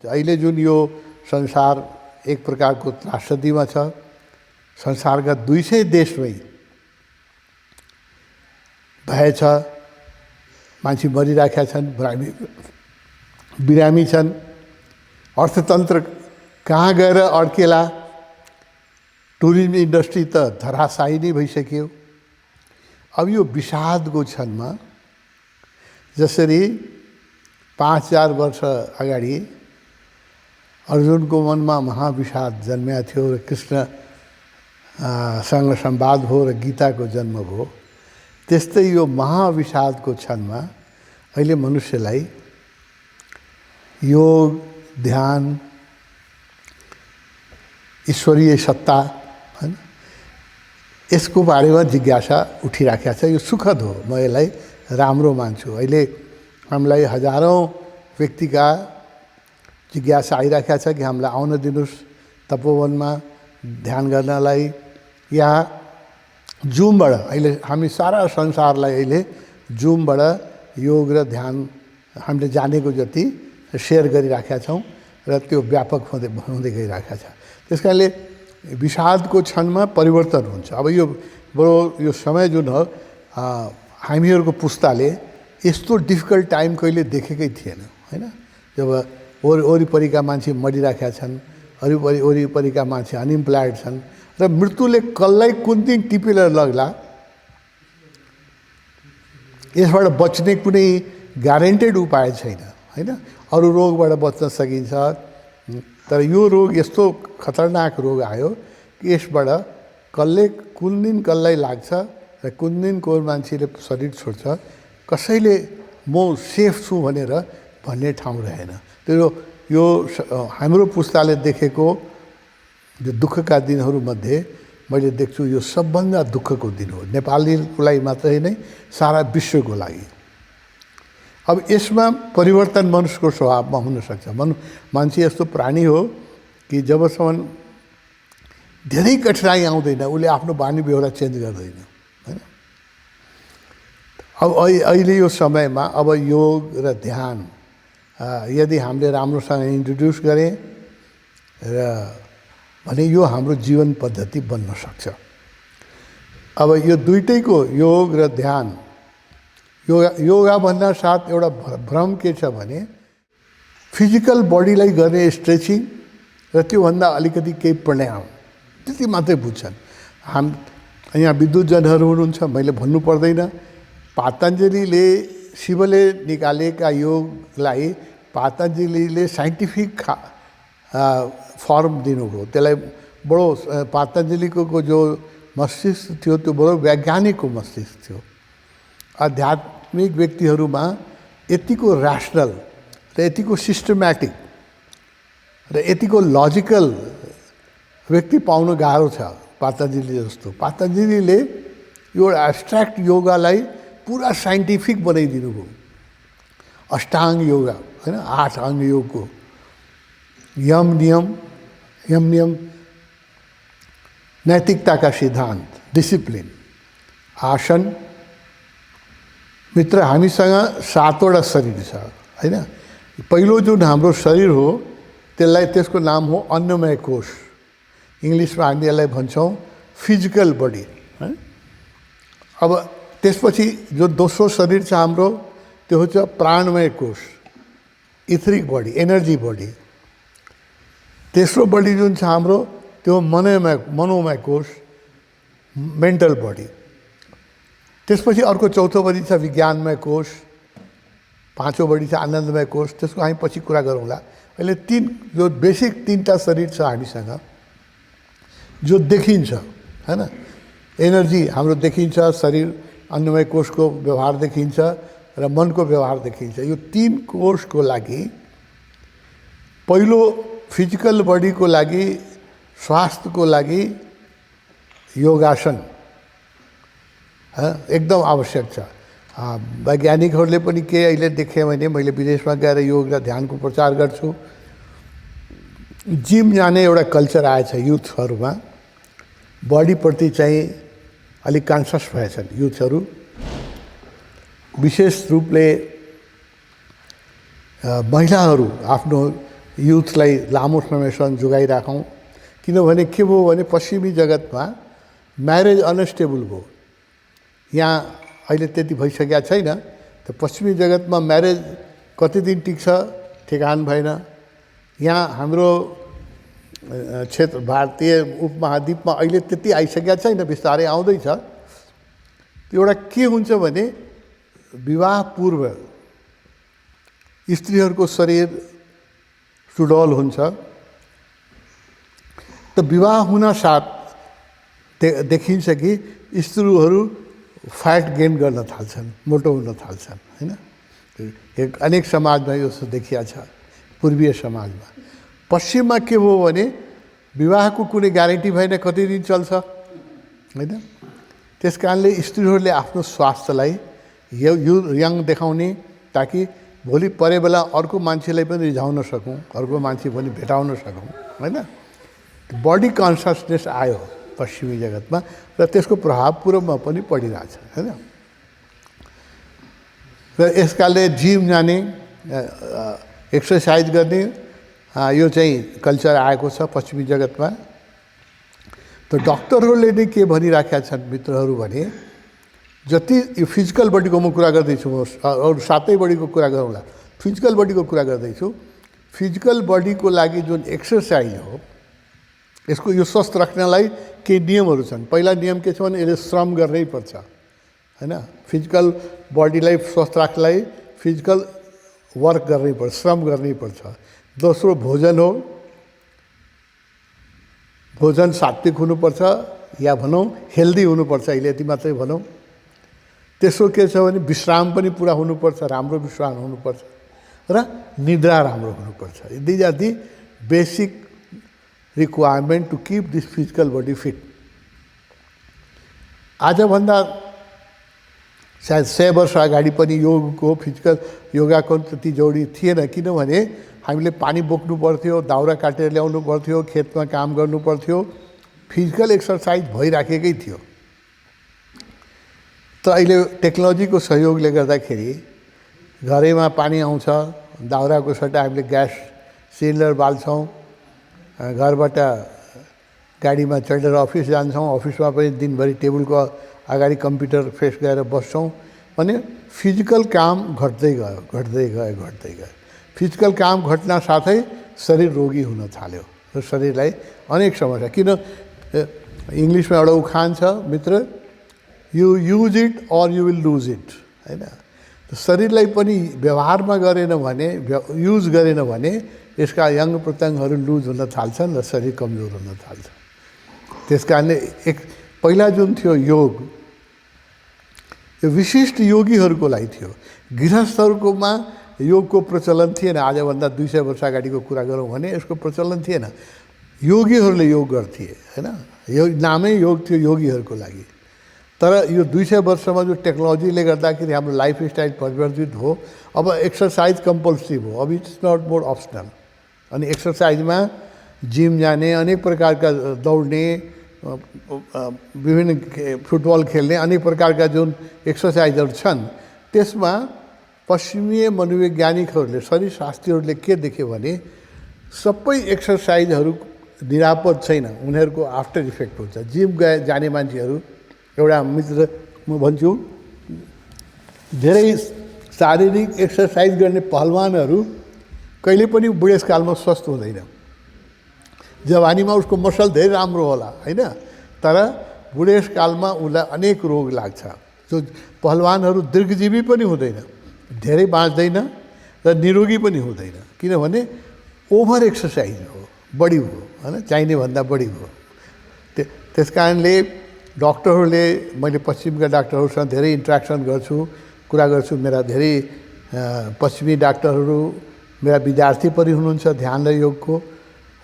अहिले जुन यो संसार एक प्रकारको त्रासदीमा छ, संसारका 200 देशमै भएछ, मान्छे मरिराखेका छन्, बिरामी छन्, अर्थतन्त्र कहाँ गएर अड्केला, टुरिज्म इन्डस्ट्री त धराशायी नै भइसक्यो। अब यो विषादको क्षणमा जसरी 5000 वर्ष अगाडि अर्जुनको मनमा महाविषाद जन्मिया थियो र कृष्णसँग संवाद भयो र गीताको जन्म भयो, त्यस्तै यो महाविषादको क्षणमा अहिले मनुष्यलाई योग, ध्यान, ईश्वरीय सत्ता हैन, यसको बारेमा जिज्ञासा उठिराखेको छ। यो सुखद हो, म यसलाई राम्रो मान्छु। अहिले हामीलाई हजारौं व्यक्तिका जिज्ञासा आइराखेको छ कि हामीलाई आउन दिनुस् तपोवनमा ध्यान गर्नलाई, या जुमबाट। अहिले हामी सारा संसारलाई अहिले जुमबाट योग र ध्यान हामीले जानेको जति सेयर गरिराखेका छौँ र त्यो व्यापक हुँदै गइरहेको छ। त्यस कारणले विषादको क्षणमा परिवर्तन हुन्छ। अब यो बडो यो समय जुन हो, हामीहरूको पुस्ताले यस्तो डिफिकल्ट टाइम कहिले देखेकै थिएन हैन। जब वरिपरिका मान्छे मरिराखेका छन्, वरिपरिका मान्छे अनइम्प्लॉयड छन् र मृत्युले कसलाई कुन दिन टिपेर लग्ला यसबाट बच्ने कुनै ग्यारेन्टेड उपाय छैन हैन। अरू रोगबाट बच्न सकिन्छ, तर यो रोग यस्तो खतरनाक रोग आयो कि यसबाट कसले कुन दिन कसलाई लाग्छ र कुन दिन को मान्छेले शरीर छोड्छ, कसैले म सेफ छु भनेर भन्ने ठाउँ रहेन। त्यो यो हाम्रो पुस्ताले देखेको जो दुःखका दिनहरूमध्ये मैले देख्छु यो सबभन्दा दुःखको दिन हो, नेपालीको लागि मात्रै नै, सारा विश्वको लागि। अब यसमा परिवर्तन मनुष्यको स्वभावमा हुनसक्छ। मान्छे यस्तो प्राणी हो कि जबसम्म धेरै कठिनाइ आउँदैन उसले आफ्नो बानी बेहोरा चेन्ज गर्दैन हैन। अब अहिले यो समयमा अब योग र ध्यान यदि हामीले राम्रोसँग इन्ट्रोड्युस गरें र भने यो हाम्रो जीवन पद्धति बन्न सक्छ। अब यो दुईटैको योग र ध्यान, योगा भन्दा साथ एउटा भ्रम के छ भने फिजिकल बडीलाई गर्ने स्ट्रेचिङ र त्योभन्दा अलिकति केही प्राणायाम त्यति मात्रै बुझ्छन्। यहाँ विद्युतजनहरू हुनुहुन्छ, मैले भन्नु पर्दैन। पतञ्जलिले, शिवले निकालेका योगलाई पतञ्जलिले साइन्टिफिक फर्म दिनुभयो। त्यसलाई बडो पतञ्जलिको जो मस्तिष्क थियो त्यो बडो वैज्ञानिकको मस्तिष्क थियो। आध्यात्मिक व्यक्तिहरूमा यतिको ऱ्यासनल र यतिको सिस्टमेटिक र यतिको लजिकल व्यक्ति पाउनु गाह्रो छ पतञ्जलि जस्तो। पतञ्जलिले यो एब्स्ट्र्याक्ट योगालाई पुरा साइन्टिफिक बनाइदिनु भयो। अष्टाङ्ग योगा हैन, 8 अङ्ग योगको यम नियम, नैतिकताका सिद्धान्त, डिसिप्लिन, आसन। मित्र, हामीसँग 7वटा शरीर छ हैन। पहिलो जुन हाम्रो शरीर हो त्यसलाई, त्यसको नाम हो अन्नमय कोश। इङ्ग्लिसमा हामी यसलाई भन्छौँ फिजिकल बडी है। अब त्यसपछि जो दोस्रो शरीर छ हाम्रो त्यो हुन्छ प्राणमय कोश, इथरिक बडी, एनर्जी बडी। तेस्रो बडी जुन छ हाम्रो त्यो मनोमय कोश, मेन्टल बडी। त्यसपछि अर्को चौथो बडी छ विज्ञानमय कोश, पाँचौँ बडी छ आनन्दमय कोश। त्यसको हामी पछि कुरा गरौँला। अहिले जो बेसिक 3टा शरीर छ हामीसँग जो देखिन्छ हैन। एनर्जी हाम्रो देखिन्छ, शरीर अन्नमय कोशको व्यवहार देखिन्छ र मनको व्यवहार देखिन्छ। यो 3 कोशको लागि पहिलो फिजिकल बडीको लागि, स्वास्थ्यको लागि योगासन एकदम आवश्यक छ। वैज्ञानिकहरूले पनि के अहिले देखे भने, मैले विदेशमा गएर योग र ध्यानको प्रचार गर्छु, जिम जाने एउटा कल्चर आएछ युथहरूमा। बडीप्रति चाहिँ अलिक कन्सियस भएछन् युथहरू। विशेष रूपले महिलाहरू आफ्नो युथलाई लामो समयसम्म जोगाइराखौँ। किनभने के भयो भने पश्चिमी जगतमा म्यारेज अनस्टेबल भयो। यहाँ अहिले त्यति भइसकेको छैन, त पश्चिमी जगतमा म्यारेज कति दिन टिक्छ ठेगान भएन। यहाँ हाम्रो क्षेत्र भारतीय उपमहाद्वीपमा अहिले त्यति आइसकेको छैन, बिस्तारै आउँदैछ। एउटा के हुन्छ भने विवाह पूर्व स्त्रीहरूको शरीर सुडौल हुन्छ, त विवाह हुन साथ देखिन्छ कि स्त्रीहरू फ्याट गेन गर्न थाल्छन्, मोटो हुन थाल्छन्, होइन। अनेक समाजमा यो देखिया छ, पूर्वीय समाजमा। पश्चिममा के भयो भने विवाहको कुनै ग्यारेन्टी भएन कति दिन चल्छ, होइन। त्यस कारणले स्त्रीहरूले आफ्नो स्वास्थ्यलाई यङ देखाउने, ताकि भोलि परे बेला अर्को मान्छेलाई पनि रिझाउन सकौँ, अर्को मान्छे पनि भेटाउन सकौँ, होइन। बडी कन्सियसनेस आयो पश्चिमी जगतमा, र त्यसको प्रभाव पूर्वमा पनि पडिरहेछ, होइन। र यसकाले जिम जाने, एक्सर्साइज गर्ने, यो चाहिँ कल्चर आएको छ पश्चिमी जगतमा। त डक्टरहरूले नै के भनिराखेका छन् मित्रहरू भने, जति यो फिजिकल बडीको म कुरा गर्दैछु, म अरू सातै बडीको कुरा गरौँला। फिजिकल बडीको कुरा गर्दैछु। फिजिकल बडीको लागि जुन एक्सर्साइज हो, यसको यो स्वस्थ राख्नलाई केही नियमहरू छन्। पहिला नियम के छ भने यसले श्रम गर्नै पर्छ, होइन। फिजिकल बडीलाई स्वस्थ राख्नलाई फिजिकल वर्क गर्नै पर्छ, श्रम गर्नै पर्छ। दोस्रो भोजन हो, भोजन सात्विक हुनुपर्छ, या भनौँ हेल्दी हुनुपर्छ, अहिले यति मात्रै भनौँ। तेस्रो के छ भने विश्राम पनि पुरा हुनुपर्छ, राम्रो विश्राम हुनुपर्छ, र निद्रा राम्रो हुनुपर्छ। These are the basic requirement to keep this physical body fit. आजभन्दा सायद 100 वर्ष अगाडि पनि योगको, फिजिकल योगाको त्यति जरुरी थिएन, किनभने हामीले पानी बोक्नु पर्थ्यो, दाउरा काटेर ल्याउनु पर्थ्यो, खेतमा काम गर्नु पर्थ्यो, फिजिकल एक्सर्साइज भइराखेकै थियो। त अहिले टेक्नोलोजीको सहयोगले गर्दाखेरि घरैमा पानी आउँछ, दाउराको सट्टा हामीले ग्यास सिलिन्डर बाल्छौँ, घरबाट गाडीमा चढेर अफिस जान्छौँ, अफिसमा पनि दिनभरि टेबलको अगाडि कम्प्युटर फेस गरेर बस्छौँ। भने फिजिकल काम घट्दै गयो, घट्दै गयो, घट्दै गयो। फिजिकल काम घट्न साथै शरीर रोगी हुन थाल्यो, र शरीरलाई अनेक समस्या। किन इङ्ग्लिसमा एउटा उखान छ मित्र, you use it or you will lose it, होइन। शरीरलाई पनि व्यवहारमा गरेन भने, युज गरेन भने यसका यङ प्रत्यङ्गहरू लुज हुन थाल्छन् र शरीर कमजोर हुन थाल्छ। त्यस कारणले पहिला जुन थियो योग, यो विशिष्ट योगीहरूको लागि थियो। गृहस्थहरूकोमा योगको प्रचलन थिएन। आजभन्दा 200 वर्ष अगाडिको कुरा गरौँ भने यसको प्रचलन थिएन। योगीहरूले योग गर्थे, होइन। यो नामै योग थियो योगीहरूको लागि। तर यो 200 वर्षमा जो टेक्नोलोजीले गर्दाखेरि हाम्रो लाइफस्टाइल परिवर्तित हो, अब एक्सर्साइज कम्पल्सरी हो, अब इट्स नट मोर अप्सनल। अनि एक्सर्साइजमा जिम जाने, अनेक प्रकारका दौड्ने, विभिन्न फुटबल खेल्ने, अनेक प्रकारका जुन एक्सर्साइजहरू छन्, त्यसमा पश्चिमीय मनोवैज्ञानिकहरूले, शरीरशास्त्रीहरूले के देख्यो भने सबै एक्सर्साइजहरू निरापद छैन, उनीहरूको आफ्टर इफेक्ट हुन्छ। जिम जाने मान्छेहरू, एउटा मित्र म भन्छु, धेरै शारीरिक एक्सर्साइज गर्ने पहलवानहरू कहिले पनि बुढेसकालमा स्वस्थ हुँदैन। जवानीमा उसको मसल धेरै राम्रो होला, होइन, तर बुढेसकालमा उसलाई अनेक रोग लाग्छ। जो पहलवानहरू दीर्घजीवी पनि हुँदैन, धेरै बाँच्दैन, र निरोगी पनि हुँदैन, किनभने ओभर एक्सर्साइज हो, बढी हो, होइन, चाहिने भन्दा बढी हो। त्यस कारणले डक्टरहरूले, मैले पश्चिमका डाक्टरहरूसँग धेरै इन्ट्रेक्सन गर्छु, कुरा गर्छु। मेरा धेरै पश्चिमी डाक्टरहरू मेरा विद्यार्थी पनि हुनुहुन्छ ध्यान र योगको।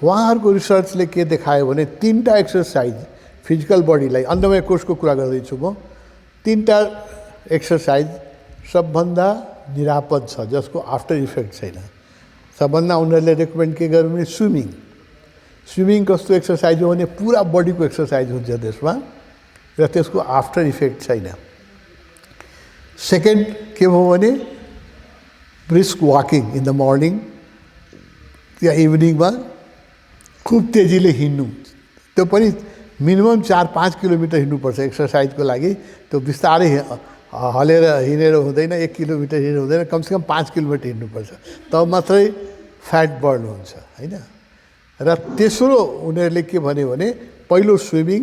उहाँहरूको रिसर्चले के देखायो भने 3टा एक्सर्साइज फिजिकल बडीलाई, अन्नमय कोषको कुरा गर्दैछु म, 3टा एक्सर्साइज सबभन्दा निरापद छ, जसको आफ्टर इफेक्ट छैन। सबभन्दा उनीहरूले रेकमेन्ड के गर्यो भने स्विमिङ। स्विमिङ कस्तो एक्सर्साइज हो भने पुरा बडीको एक्सर्साइज हुन्छ त्यसमा, र त्यसको आफ्टर इफेक्ट छैन। सेकेन्ड के भयो भने brisk walking in the morning, त्यहाँ इभिनिङमा खुब तेजीले हिँड्नु, त्यो पनि मिनिमम 4-5 किलोमिटर हिँड्नुपर्छ एक्सर्साइजको लागि। त्यो बिस्तारै हलेर हिँडेर हुँदैन, 1 किलोमिटर हिँडेर हुँदैन, कमसेकम 5 किलोमिटर हिँड्नुपर्छ, तब मात्रै फ्याट बर्न हुन्छ होइन। र तेस्रो उनीहरूले के भन्यो भने पहिलो स्विमिङ,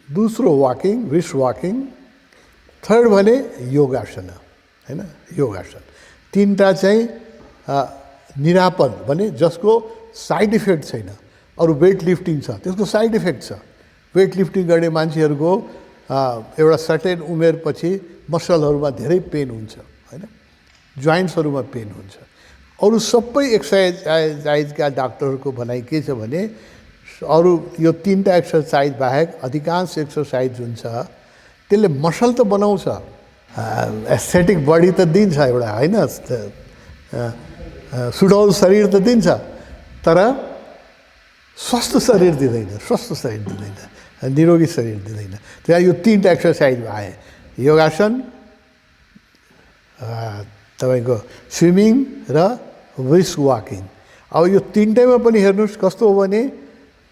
दोस्रो वाकिङ, रिस्ट वाकिङ, थर्ड भने योगासन होइन। योगासन तिनवटा चाहिँ निरापद भने जसको साइड इफेक्ट छैन। अरू वेट लिफ्टिङ छ, त्यसको साइड इफेक्ट छ। वेट लिफ्टिङ गर्ने मान्छेहरूको एउटा सर्टेन उमेरपछि मसलहरूमा धेरै पेन हुन्छ होइन, जोइन्ट्सहरूमा पेन हुन्छ। अरू सबै एक्सर्साइजका डाक्टरहरूको भनाइ के छ भने अरू यो तिनवटा एक्सर्साइज बाहेक अधिकांश एक्सर्साइज हुन्छ त्यसले मसल त बनाउँछ, एस्थेटिक बडी त दिन्छ एउटा होइन, सुडौल शरीर त दिन्छ, तर स्वस्थ शरीर दिँदैन, स्वस्थ शरीर दिँदैन, निरोगी शरीर दिँदैन। त्यहाँ यो तिनवटा एक्सर्साइज भए योगासन, तपाईँको स्विमिङ र ब्रिस्क वाकिङ। अब यो तिनटैमा पनि हेर्नुहोस् कस्तो हो भने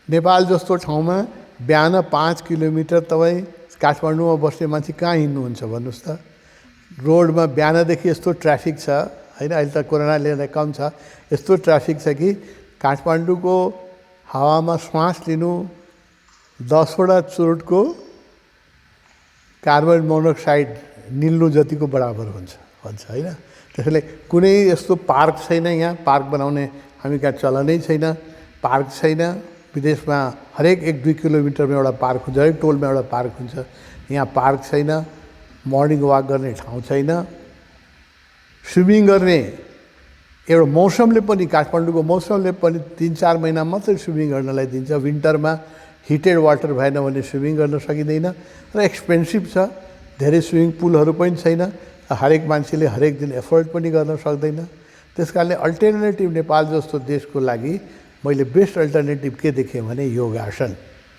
नेपाल जस्तो ठाउँमा बिहान 5 किलोमिटर तपाईँ काठमाडौँमा बस्ने मान्छे कहाँ हिँड्नुहुन्छ भन्नुहोस् त। रोडमा बिहानदेखि यस्तो ट्राफिक छ होइन, अहिले त कोरोनाले गर्दा कम छ, यस्तो ट्राफिक छ कि काठमाडौँको हावामा श्वास लिनु 10वटा चोटको कार्बन मोनोक्साइड निल्नु जतिको बराबर हुन्छ भन्छ होइन। त्यसैले कुनै यस्तो पार्क छैन, यहाँ पार्क बनाउने हामी कहाँ चलनै छैन, पार्क छैन। विदेशमा हरेक 1-2 किलोमिटरमा एउटा पार्क हुन्छ, हरेक टोलमा एउटा पार्क हुन्छ, यहाँ पार्क छैन। मर्निङ वाक गर्ने ठाउँ छैन। स्विमिङ गर्ने एउटा मौसमले पनि, काठमाडौँको मौसमले पनि 3-4 महिना मात्रै स्विमिङ गर्नलाई दिन्छ। विन्टरमा हिटेड वाटर भएन भने स्विमिङ गर्न सकिँदैन र एक्सपेन्सिभ छ, धेरै स्विमिङ पुलहरू पनि छैन, हरेक मान्छेले हरेक दिन एफोर्ड पनि गर्न सक्दैन। त्यस कारणले अल्टरनेटिभ नेपाल जस्तो देशको लागि मैले बेस्ट अल्टरनेटिभ के देखेँ भने योगासन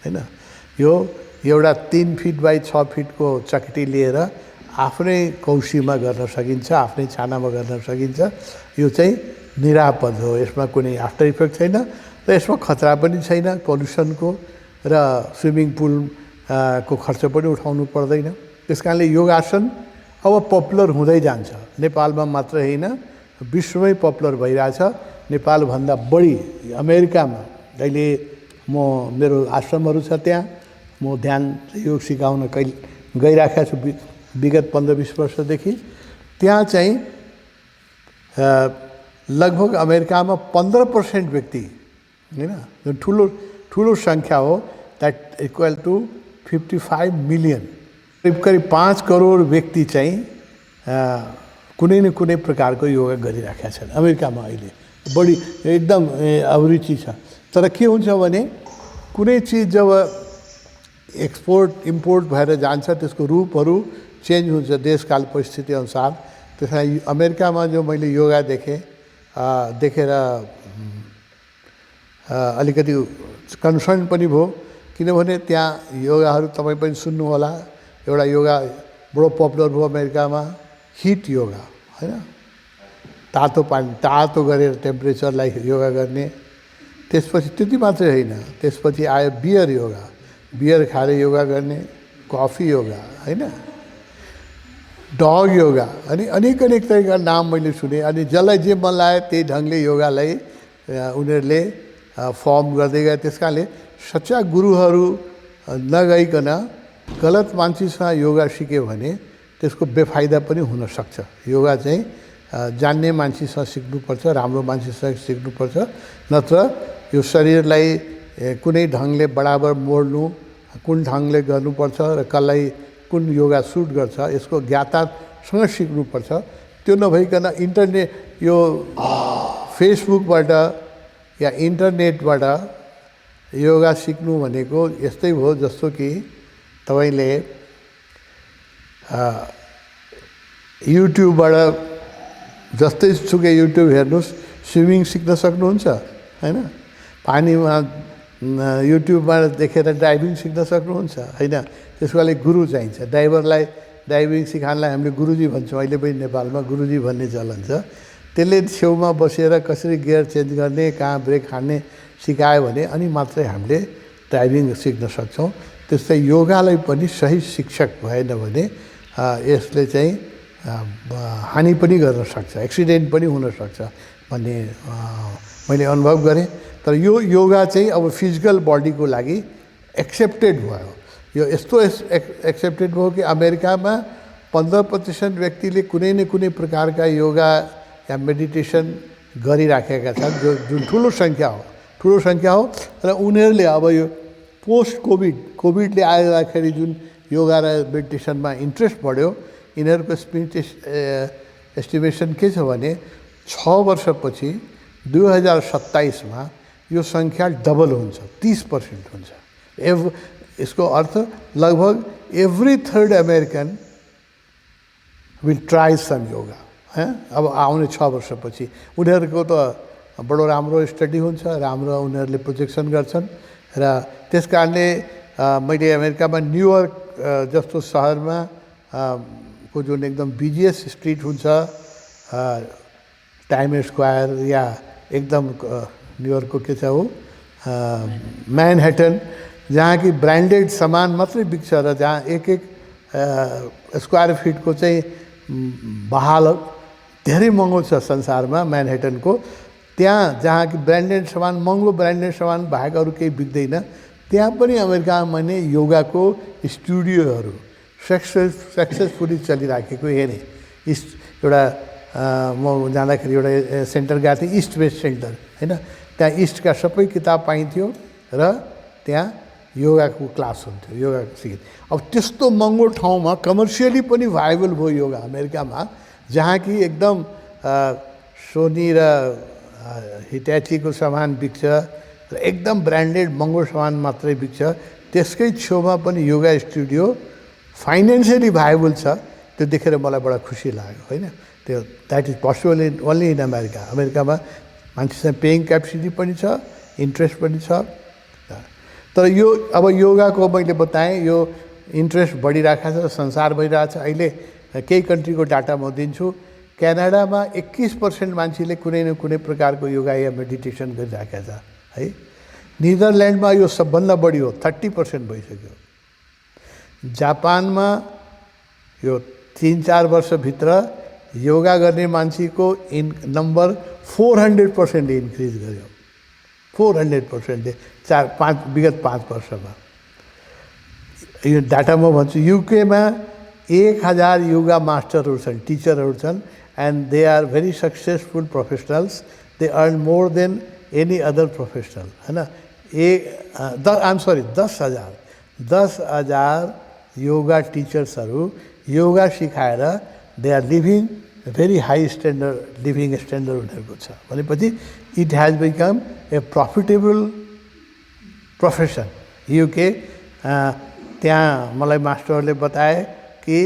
होइन। यो एउटा 3 फिट बाई 6 फिटको चकटी लिएर आफ्नै कौशीमा गर्न सकिन्छ, आफ्नै छानामा गर्न सकिन्छ। यो चाहिँ निरापद हो, यसमा कुनै आफ्टर इफेक्ट छैन र यसमा खतरा पनि छैन पल्युसनको, र स्विमिङ पुल को खर्च पनि उठाउनु पर्दैन। त्यस कारणले योगासन अब पपुलर हुँदै जान्छ, नेपालमा मात्र होइन विश्वमै पपुलर भइरहेछ। नेपालभन्दा बढी अमेरिकामा अहिले मेरो आश्रमहरू छ, त्यहाँ म ध्यान योग सिकाउन गइराखेको छु विगत 15-20 वर्षदेखि। त्यहाँ चाहिँ लगभग अमेरिकामा 15% व्यक्ति होइन, जुन ठुलो सङ्ख्या हो, द्याट इक्वल टु 55 मिलियन, करिब 5 करोड व्यक्ति चाहिँ कुनै न कुनै प्रकारको योगा गरिराखेका छन् अमेरिकामा। अहिले बढी एकदम अभिरुचि छ। तर के हुन्छ भने कुनै चिज जब एक्सपोर्ट इम्पोर्ट भएर जान्छ त्यसको रूपहरू चेन्ज हुन्छ देशकाल परिस्थिति अनुसार। त्यसलाई अमेरिकामा जो मैले योगा देखेर अलिकति कन्सर्न पनि भयो, किनभने त्यहाँ योगाहरू तपाईँ पनि सुन्नु होला। एउटा योगा बडो पपुलर भयो अमेरिकामा, हिट योगा होइन, तातो पानी तातो गरेर टेम्परेचरलाई योगा गर्ने। त्यसपछि त्यति मात्रै होइन, त्यसपछि आयो बियर योगा, बियर खाएर योगा गर्ने, कफी योगा होइन, डग योगा, अनि अनेक तरिका नाम मैले सुने। अनि जसलाई जे मन लाग्यो त्यही ढङ्गले योगालाई उनीहरूले फर्म गर्दै गए। त्यस कारणले सच्चा गुरुहरू नगइकन गलत मान्छेसँग योगा सिक्यो भने त्यसको बेफाइदा पनि हुनसक्छ। योगा चाहिँ जान्ने मान्छेसँग सिक्नुपर्छ, राम्रो मान्छेसँग सिक्नुपर्छ, नत्र यो शरीरलाई कुनै ढङ्गले बराबर मोड्नु, कुन ढङ्गले गर्नुपर्छ र कसलाई कुन योगा सुट गर्छ यसको ज्ञातासँग सिक्नुपर्छ। त्यो नभइकन इन्टरनेट यो फेसबुकबाट या इन्टरनेटबाट योगा सिक्नु भनेको यस्तै हो जस्तो कि तपाईँले युट्युबबाट जस्तै सुकै युट्युब हेर्नुहोस्, स्विमिङ सिक्न सक्नुहुन्छ होइन, पानीमा युट्युबमा देखेर ड्राइभिङ सिक्न सक्नुहुन्छ होइन। त्यसको लागि गुरु चाहिन्छ। ड्राइभरलाई ड्राइभिङ सिकाउनलाई हामीले गुरुजी भन्छौँ, अहिले पनि नेपालमा गुरुजी भन्ने चलन छ। त्यसले छेउमा बसेर कसरी गियर चेन्ज गर्ने, कहाँ ब्रेक हान्ने सिकायो भने अनि मात्रै हामीले ड्राइभिङ सिक्न सक्छौँ। त्यस्तै योगालाई पनि सही शिक्षक भएन भने यसले चाहिँ हानि पनि गर्न सक्छ, एक्सिडेन्ट पनि हुनसक्छ भन्ने मैले अनुभव गरेँ। तर यो योगा चाहिँ अब फिजिकल बडीको लागि एक्सेप्टेड भयो। यो यस्तो एक्सेप्टेड भयो कि अमेरिकामा 15% व्यक्तिले कुनै न कुनै प्रकारका योगा या मेडिटेसन गरिराखेका छन्, जुन ठुलो सङ्ख्या हो। र उनीहरूले अब यो पोस्ट कोभिडले आउँदाखेरि जुन योगा र मेडिटेसनमा इन्ट्रेस्ट बढ्यो, यिनीहरूको एस्टिमेसन के छ भने 6 वर्षपछि 2027मा यो सङ्ख्या डबल हुन्छ, 30% हुन्छ। यसको अर्थ लगभग every third American will try some yoga. अब आउने 6 वर्षपछि उनीहरूको त बडो राम्रो स्टडी हुन्छ, राम्रो उनीहरूले प्रोजेक्सन गर्छन्। र त्यस कारणले मैले अमेरिकामा न्युयोर्क जस्तो सहरमा को जुन एकदम बिजिएस्ट स्ट्रिट हुन्छ, टाइम स्क्वायर या एकदम न्युयोर्कको के छ हो म्यानहट्टन, जहाँ कि ब्रान्डेड सामान मात्रै बिक्छ र जहाँ एक स्क्वायर फिटको चाहिँ बहाल धेरै महँगो छ संसारमा म्यानहट्टनको। त्यहाँ जहाँ कि ब्रान्डेड सामान, महँगो ब्रान्डेड सामान बाहेक अरू केही बिक्दैन, त्यहाँ पनि अमेरिकामा नै योगाको स्टुडियोहरू सक्सेसफुली चलिराखेको हेरेँ। एउटा म जाँदाखेरि एउटा सेन्टर गएको थिएँ, इस्ट वेस्ट सेन्टर होइन, त्यहाँ इस्टका सबै किताब पाइन्थ्यो र त्यहाँ योगाको क्लास हुन्थ्यो, योगा सिकेँ। अब त्यस्तो महँगो ठाउँमा कमर्सियली पनि भाइबल भयो योगा अमेरिकामा, जहाँ कि एकदम सोनी र हिटाचीको सामान बिक्छ र एकदम ब्रान्डेड महँगो सामान मात्रै बिक्छ। त्यसकै छेउमा पनि योगा स्टुडियो फाइनेन्सियली भाइबल छ। त्यो देखेर मलाई बडा खुसी लाग्यो होइन। त्यो that is possible only in America. अमेरिकामा मान्छेसँग पेइङ क्यापेसिटी पनि छ, इन्ट्रेस्ट पनि छ। तर यो अब योगाको मैले बताएँ, यो इन्ट्रेस्ट बढिरहेको छ, संसार भइरहेछ। अहिले केही कन्ट्रीको डाटा म दिन्छु। क्यानाडामा 21% मान्छेले कुनै न कुनै प्रकारको योगा या मेडिटेसन गरिरहेका छ है। निदरल्यान्डमा यो सबभन्दा बढी हो, 30% भइसक्यो। जापानमा यो 3-4 वर्षभित्र योगा गर्ने मान्छेको नम्बर 400% इन्क्रिज गर्यो, 400%ले विगत 5 वर्षमा। यो डाटा म भन्छु। युकेमा 1000 योगा मास्टरहरू छन्, टिचरहरू छन्, and they are very successful professionals. They earn more than any other professional होइन। 10,000 योगा टिचर्सहरू योगा सिकाएर they are living very high standard, living standard उनीहरूको छ भनेपछि it has become a profitable profession. UK त्यहाँ मलाई मास्टरहरूले बताए कि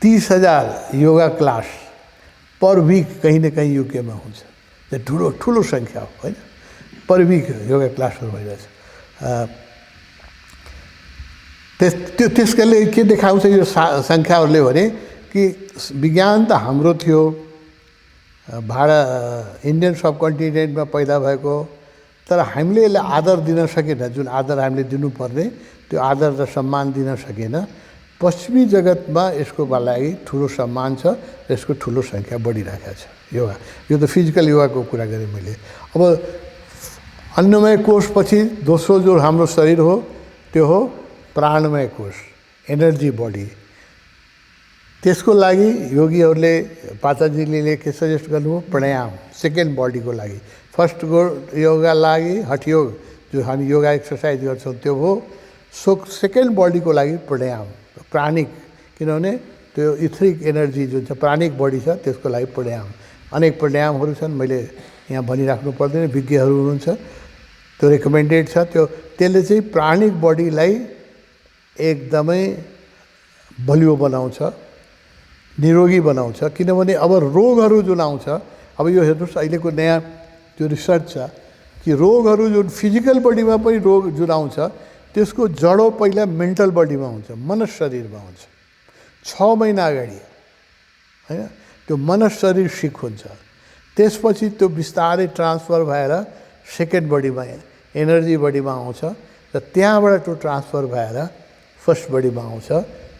30,000 योगा क्लास पर विक कहीँ न कहीँ युकेमा हुन्छ। त्यो ठुलो सङ्ख्या हो होइन। पर विक योगा क्लासहरू भइरहेछ। त्यसले के देखाउँछ यो सङ्ख्याहरूले भने कि विज्ञान त हाम्रो थियो, इन्डियन सब कन्टिनेन्टमा पैदा भएको, तर हामीले यसलाई आदर दिन सकेन। जुन आदर हामीले दिनुपर्ने त्यो आदर र सम्मान दिन सकेन। पश्चिमी जगतमा यसको लागि ठुलो सम्मान छ, यसको ठुलो सङ्ख्या बढिरहेको छ योगा। यो त फिजिकल योगाको कुरा गरेँ मैले। अब अन्नमय कोषपछि दोस्रो जो हाम्रो शरीर हो त्यो हो प्राणमय कोष, एनर्जी बडी। त्यसको लागि योगीहरूले, पातञ्जलीले के सजेस्ट गर्नुभयो? प्राणायाम, सेकेन्ड बडीको लागि। फर्स्ट योगा लागि हठयोग, जो हामी योगा एक्सर्साइज गर्छौँ त्यो हो। सेकेन्ड बडीको लागि प्राणायाम, प्राणिक, किनभने त्यो इथरिक एनर्जी जुन छ प्राणिक बडी छ त्यसको लागि प्राणायाम। अनेक प्राणायामहरू छन्, मैले यहाँ भनिराख्नु पर्दैन, विज्ञहरू हुनुहुन्छ, त्यो रेकमेन्डेड छ। त्यसले चाहिँ प्राणिक बडीलाई एकदमै बलियो बनाउँछ, निरोगी बनाउँछ। किनभने अब रोगहरू जुन आउँछ, अब यो हेर्नुहोस् अहिलेको नयाँ त्यो रिसर्च छ कि रोगहरू जुन फिजिकल बडीमा पनि रोग जुन आउँछ त्यसको जडो पहिला मेन्टल बडीमा हुन्छ, मनुष्य शरीरमा हुन्छ। 6 महिना अगाडि हैन। त्यो मन शरीर सिक हुन्छ, त्यसपछि त्यो बिस्तारै ट्रान्सफर भएर सेकेन्ड बडीमा एनर्जी बडीमा आउँछ र त्यहाँबाट त्यो ट्रान्सफर भएर फर्स्ट बडीमा आउँछ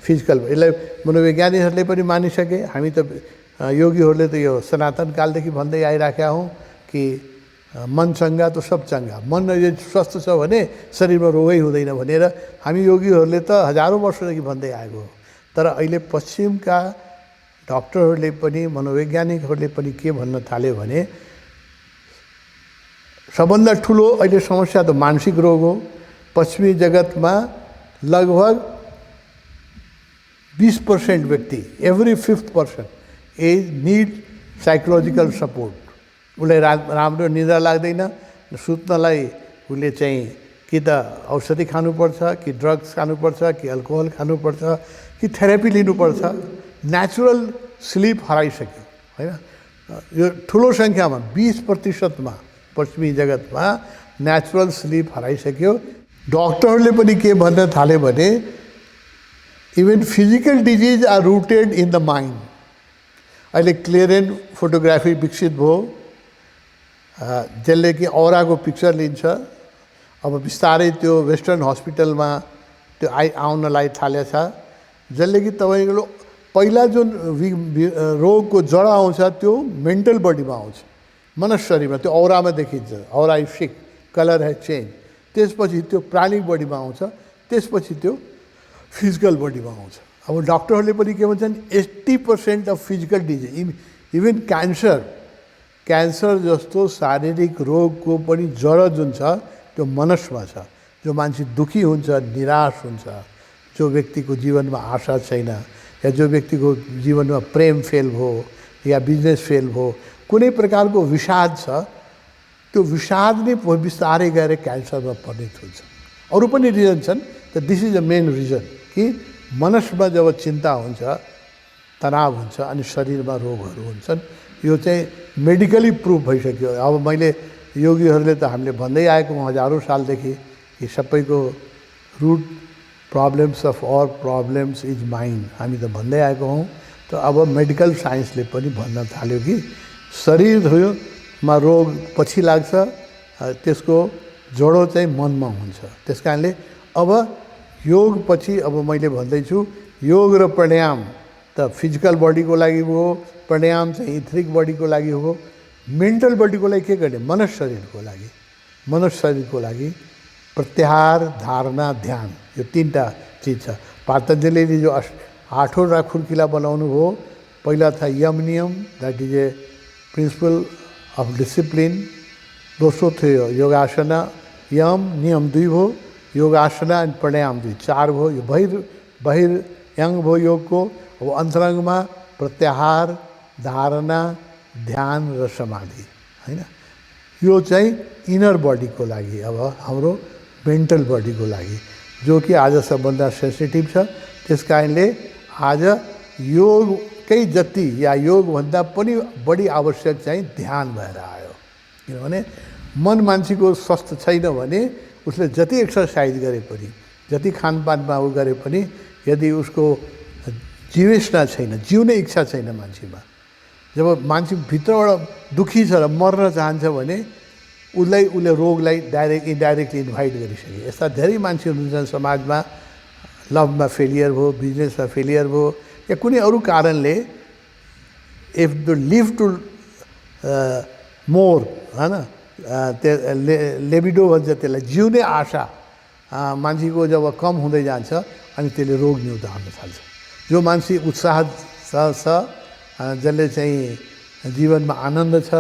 फिजिकल। यसलाई मनोवैज्ञानिकहरूले पनि मानिसके। हामी त योगीहरूले त यो सनातन कालदेखि भन्दै आइराखेका हौँ कि मन चङ्गा त सब चङ्गा, मन यदि स्वस्थ छ भने शरीरमा रोगै हुँदैन भनेर हामी योगीहरूले त हजारौँ वर्षदेखि भन्दै आएको हो। तर अहिले पश्चिमका डक्टरहरूले पनि मनोवैज्ञानिकहरूले पनि के भन्न थाल्यो भने सबभन्दा ठुलो अहिले समस्या त मानसिक रोग हो। पश्चिमी जगतमा लगभग 20% व्यक्ति, every 5th person is need psychological support. उसलाई राम्रो निद्रा लाग्दैन, सुत्नलाई उसले चाहिँ कि त औषधि खानुपर्छ, कि ड्रग्स खानुपर्छ, कि अल्कोहल खानुपर्छ, कि थेरापी लिनुपर्छ। नेचुरल स्लिप हराइसक्यो हैन। यो ठुलो सङ्ख्यामा 20%मा पश्चिमी जगतमा नेचुरल स्लिप हराइसक्यो। डक्टरहरूले पनि के भन्न थाले भने even physical disease are rooted in the mind. अहिले क्लियरेन्ट फोटोग्राफी विकसित भयो, जसले कि औराको पिक्चर लिन्छ। अब बिस्तारै त्यो वेस्टर्न हस्पिटलमा त्यो आउनलाई थालेछ, जसले कि तपाईँको पहिला जुन रोगको जड आउँछ त्यो मेन्टल बडीमा आउँछ, मनशरीरमा, त्यो औरामा देखिन्छ। Aura is sick, colour has change. त्यसपछि त्यो प्राणिक बडीमा आउँछ, त्यसपछि त्यो फिजिकल बडीमा आउँछ। अब डक्टरहरूले पनि के भन्छन् 80% of physical disease, even cancer जस्तो शारीरिक रोगको पनि जड जुन छ त्यो मनसमा छ। जो मान्छे दुखी हुन्छ, निराश हुन्छ, जो व्यक्तिको जीवनमा आशा छैन, या जो व्यक्तिको जीवनमा प्रेम फेल भयो या बिजनेस फेल भयो, कुनै प्रकारको विषाद छ, त्यो विषाद नै बिस्तारै गएर क्यान्सरमा परिणत हुन्छ। अरू पनि रिजन छन्, त this is the main reason कि मनसमा जब चिन्ता हुन्छ, तनाव हुन्छ अनि शरीरमा रोगहरू हुन्छन्। यो चाहिँ मेडिकली प्रुभ भइसक्यो। अब मैले योगीहरूले त हामीले भन्दै आएको हजारौँ सालदेखि कि सबैको root problems of all problems is mind, हामी त भन्दै आएको हौँ। त अब मेडिकल साइन्सले पनि भन्न थाल्यो कि शरीरमा रोग पछि लाग्छ, त्यसको जडो चाहिँ मनमा हुन्छ। त्यस कारणले अब योग पछि अब मैले भन्दैछु योग र प्राणायाम त फिजिकल बडीको लागि हो, प्राणायाम चाहिँ इथरिक बडीको लागि हो। मेन्टल बडीको लागि के गर्ने? मनशरीरको लागि प्रत्याहार, धारणा, ध्यान, यो 3टा चिज छ। पातञ्जलिले जो 8वटा खुर्किला बनाउनु हो, पहिला था यम नियम, that is a principal of discipline. दोस्रो थियो योगासना, यम नियम 2 भयो, योगासना अनि प्राणायाम 2, 4 भयो। यो बहिर्यङ्ग भयो योगको। अब अन्तरङ्गमा प्रत्याहार, धारणा, ध्यान र समाधि हैन। यो चाहिँ इनर बडीको लागि, अब हाम्रो मेन्टल बडीको लागि, जो कि आज सबभन्दा सेन्सिटिभ छ। त्यस कारणले आज योगकै जति या योगभन्दा पनि बढी आवश्यक चाहिँ ध्यान भएर आयो। किनभने मन मान्छेको स्वस्थ छैन भने उसले जति एक्सर्साइज गरे पनि, जति खानपानमा उ गरे पनि, यदि उसको जीवेष्णा छैन, जिउने इच्छा छैन मान्छेमा, जब मान्छे भित्रबाट दुखी छ र मर्न चाहन्छ भने उसले रोगलाई इन्डाइरेक्टली इन्भाइट गरिसके। यस्ता धेरै मान्छेहरू हुन्छन् समाजमा, लभमा फेलियर भयो, बिजनेसमा फेलियर भयो, या कुनै अरू कारणले if the live to more हैन, लेबिडो भन्छ त्यसलाई, जिउने आशा मान्छेको जब कम हुँदै जान्छ अनि त्यसले रोग निउतार्न थाल्छ। जो मान्छे उत्साह छ, जसले चाहिँ जीवनमा आनन्द छ,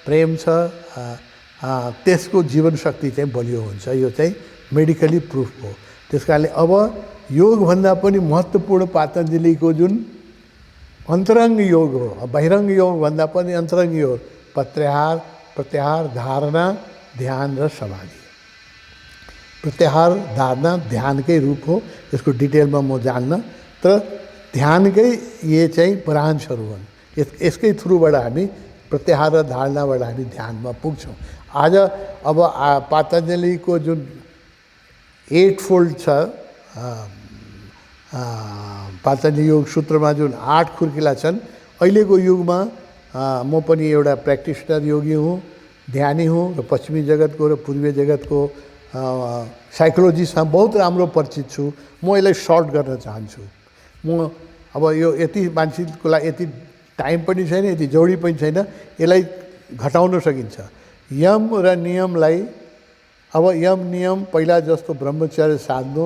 प्रेम छ, त्यसको जीवन शक्ति चाहिँ बलियो हुन्छ। यो चाहिँ मेडिकली प्रुफ हो। त्यस कारणले अब योगभन्दा पनि महत्त्वपूर्ण पातञ्जलिको जुन अन्तरङ्ग योग हो, बहिरङ्ग योगभन्दा पनि अन्तरङ्ग योग, प्रत्याहार, धारणा, ध्यान र समाधि। प्रत्याहार, धारणा ध्यानकै रूप हो। यसको डिटेलमा म जान्न, तर ध्यानकै ये चाहिँ ब्रान्चहरू हुन्। यसकै थ्रुबाट हामी प्रत्याहार र धारणाबाट हामी ध्यानमा पुग्छौँ। आज अब पातञ्जलिको जुन 8फोल्ड छ, पातञ्जलि योग सूत्रमा जुन 8 खुर्किला छन्, अहिलेको युगमा म पनि एउटा प्र्याक्टिसनर योगी हुँ, ध्यानी हुँ र पश्चिमी जगतको र पूर्वीय जगतको साइकोलोजीसँग बहुत राम्रो परिचित छु। म यसलाई सर्ट गर्न चाहन्छु। म अब यो यति मान्छेको लागि यति टाइम पनि छैन, यति जोडी पनि छैन, यसलाई घटाउन सकिन्छ। यम र नियमलाई अब यम नियम पहिला जस्तो ब्रह्मचर्य साध्नु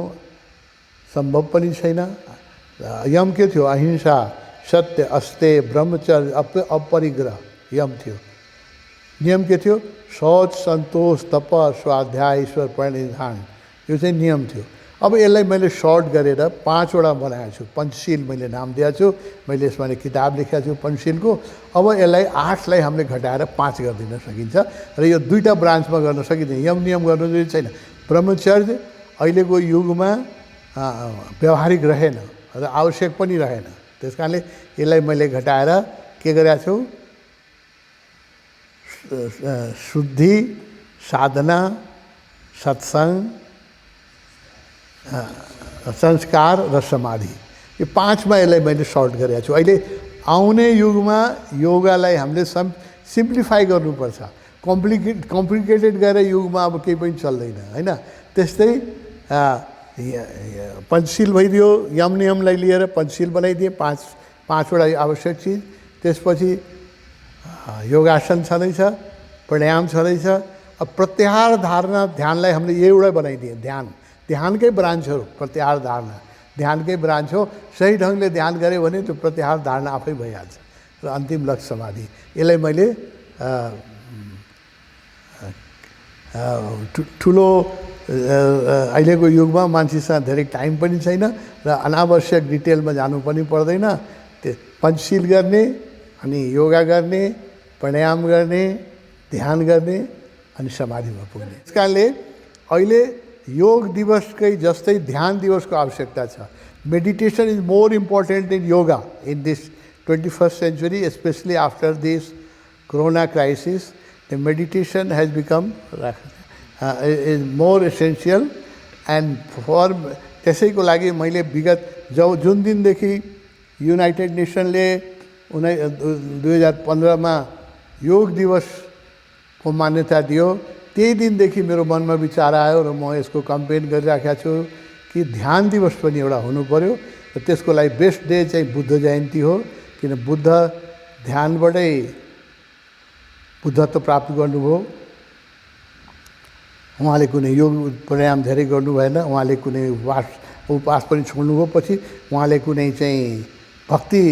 सम्भव पनि छैन। यम के थियो? अहिंसा, सत्य, अस्तेय, ब्रह्मचर्य, अपरिग्रह यम थियो। नियम के थियो? शौच, सन्तोष, तप, स्वाध्याय, ईश्वर प्रणिधान, यो चाहिँ नियम थियो। अब यसलाई मैले सर्ट गरेर 5 वटा बनाएको छु। पञ्चशील मैले नाम दिएको छु। मैले यसमा किताब लेखेको छु पञ्चशीलको। अब यसलाई 8लाई हामीले घटाएर 5 गरिदिन सकिन्छ र यो 2टा ब्रान्चमा गर्न सकिन्छ। यम नियम गर्नु जरुरी छैन। ब्रह्मचर्य अहिलेको युगमा व्यावहारिक रहेन र आवश्यक पनि रहेन। त्यस कारणले यसलाई मैले घटाएर के गरेको छु? शुद्धि, साधना, सत्संग, संस्कार र समाधि, यो 5मा यसलाई मैले सर्ट गरेको छु। अहिले आउने युगमा योगालाई हामीले सिम्प्लिफाई गर्नुपर्छ। कम्प्लिकेटेड गरेर युगमा अब केही पनि चल्दैन, होइन? त्यस्तै पञ्चशील भइदियो। यम नियमलाई लिएर पञ्चशील बनाइदिए, 5वटा आवश्यक चिज। त्यसपछि योगासन छँदैछ, प्राणायाम छँदैछ। अब प्रत्याहार धारणा ध्यानलाई हामीले एउटा बनाइदिए। ध्यानकै ब्रान्च हो प्रत्याहार धारणा, ध्यानकै ब्रान्च हो। सही ढङ्गले ध्यान गऱ्यो भने त्यो प्रत्याहार धारणा आफै भइहाल्छ र अन्तिम लक्ष्य समाधि। यसलाई मैले ठुलो अहिलेको युगमा मान्छेसँग धेरै टाइम पनि छैन र अनावश्यक डिटेलमा जानु पनि पर्दैन। त्यो पञ्चशील गर्ने, अनि योगा गर्ने, प्राणायाम गर्ने, ध्यान गर्ने, अनि समाधिमा पुग्ने। त्यस कारणले अहिले योग दिवसकै जस्तै ध्यान दिवसको आवश्यकता छ। Meditation is more important in yoga in this 21st century, especially after this corona crisis. The meditation has become is more essential, and for त्यसैको लागि मैले विगत जुन दिनदेखि युनाइटेड नेसनले 2015मा योग दिवसको मान्यता दियो, त्यही दिनदेखि मेरो मनमा विचार आयो र म यसको कम्पेन गरिराखेको छु कि ध्यान दिवस पनि एउटा हुनु पर्यो र त्यसको लागि बेस्ट डे चाहिँ बुद्ध जयन्ती हो। किन बुद्ध ध्यानबाटै बुद्धत्व प्राप्त गर्नुभयो। उहाँले कुनै योग प्राणायाम धेरै गर्नु भएन, उहाँले कुनै उपवास पनि छोड्नुभयो। पछि उहाँले कुनै चाहिँ भक्ति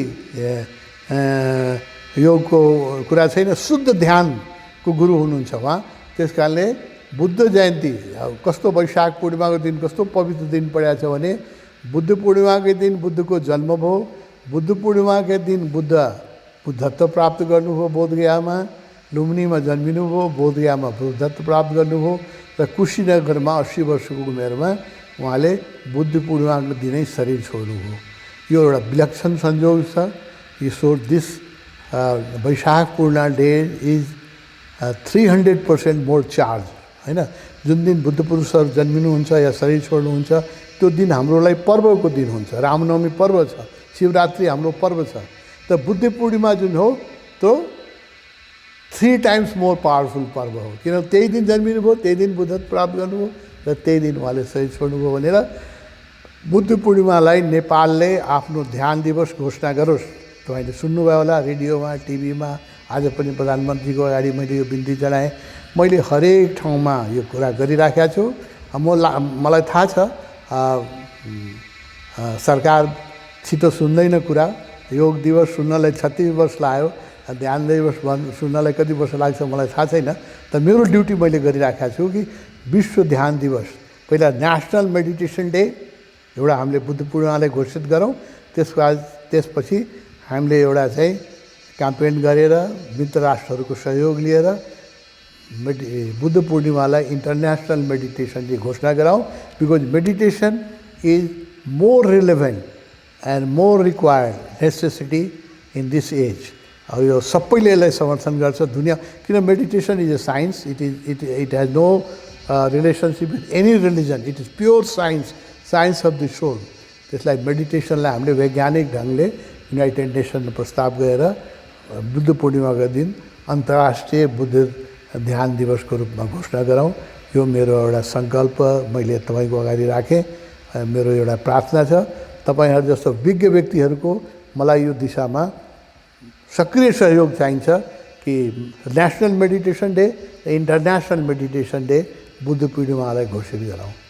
योगको कुरा छैन, शुद्ध ध्यानको गुरु हुनुहुन्छ उहाँ। त्यस कारणले बुद्ध जयन्ती कस्तो वैशाख पूर्णिमाको दिन कस्तो पवित्र दिन परेको छ भने बुद्ध पूर्णिमाकै दिन बुद्धको जन्म भयो। बुद्ध पूर्णिमाकै दिन बुद्धत्व प्राप्त गर्नुभयो बोधगयामा, लुम्बिनीमा जन्मिनुभयो, बोधगयामा बुद्धत्व प्राप्त गर्नुभयो र कुशीनगरमा 80 वर्षको उमेरमा उहाँले बुद्ध पूर्णिमाको दिनै शरीर छोड्नुभयो। यो एउटा विलक्षण संयोग छ। So this Vaishakh Purnima day is 300% more charge, होइन? जुन दिन बुद्ध पुरुषहरू जन्मिनुहुन्छ या शरीर छोड्नुहुन्छ त्यो दिन हाम्रो लागि पर्वको दिन हुन्छ। रामनवमी पर्व छ, शिवरात्रि हाम्रो पर्व छ। त बुद्ध पूर्णिमा जुन हो त्यो 3 times मोर पावरफुल पर्व हो। किन त्यही दिन जन्मिनुभयो, त्यही दिन बुद्धत्व प्राप्त गर्नुभयो र त्यही दिन उहाँले शरीर छोड्नुभयो भनेर बुद्ध पूर्णिमालाई नेपालले आफ्नो ध्यान दिवस घोषणा गरोस्। तपाईँले सुन्नुभयो होला रेडियोमा, टिभीमा। आज पनि प्रधानमन्त्रीको अगाडि मैले यो बिन्ती जनाएँ। मैले हरेक ठाउँमा यो कुरा गरिराखेको छु। मलाई थाहा छ सरकार छिटो सुन्दैन कुरा। योग दिवस सुन्नलाई 36 वर्ष लाग्यो, ध्यान दिवस सुन्नलाई कति वर्ष लाग्छ मलाई थाहा छैन। त मेरो ड्युटी मैले गरिराखेको छु कि विश्व ध्यान दिवस, पहिला नेसनल मेडिटेसन डे एउटा हामीले बुद्ध पूर्णिमालाई घोषित गरौँ। त्यसपछि हामीले एउटा चाहिँ क्याम्पेन गरेर मित्र राष्ट्रहरूको सहयोग लिएर बुद्ध पूर्णिमालाई इन्टरनेसनल मेडिटेसन डे घोषणा गराउँ। Because meditation is more relevant and more required necessity in this age. अब यो सबैले यसलाई समर्थन गर्छ दुनियाँ। किन meditation is a science, it has no relationship with any religion. It is pure science of the soul. त्यसलाई मेडिटेसनलाई हामीले वैज्ञानिक ढङ्गले युनाइटेड नेसनले प्रस्ताव गरेर बुद्ध पूर्णिमाको दिन अन्तर्राष्ट्रिय बुद्ध ध्यान दिवसको रूपमा घोषणा गरौँ। यो मेरो एउटा सङ्कल्प मैले तपाईँको अगाडि राखेँ। मेरो एउटा प्रार्थना छ, तपाईँहरू जस्तो विज्ञ व्यक्तिहरूको मलाई यो दिशामा सक्रिय सहयोग चाहिन्छ कि national meditation day, international meditation day बुद्ध पूर्णिमालाई घोषित गरौँ।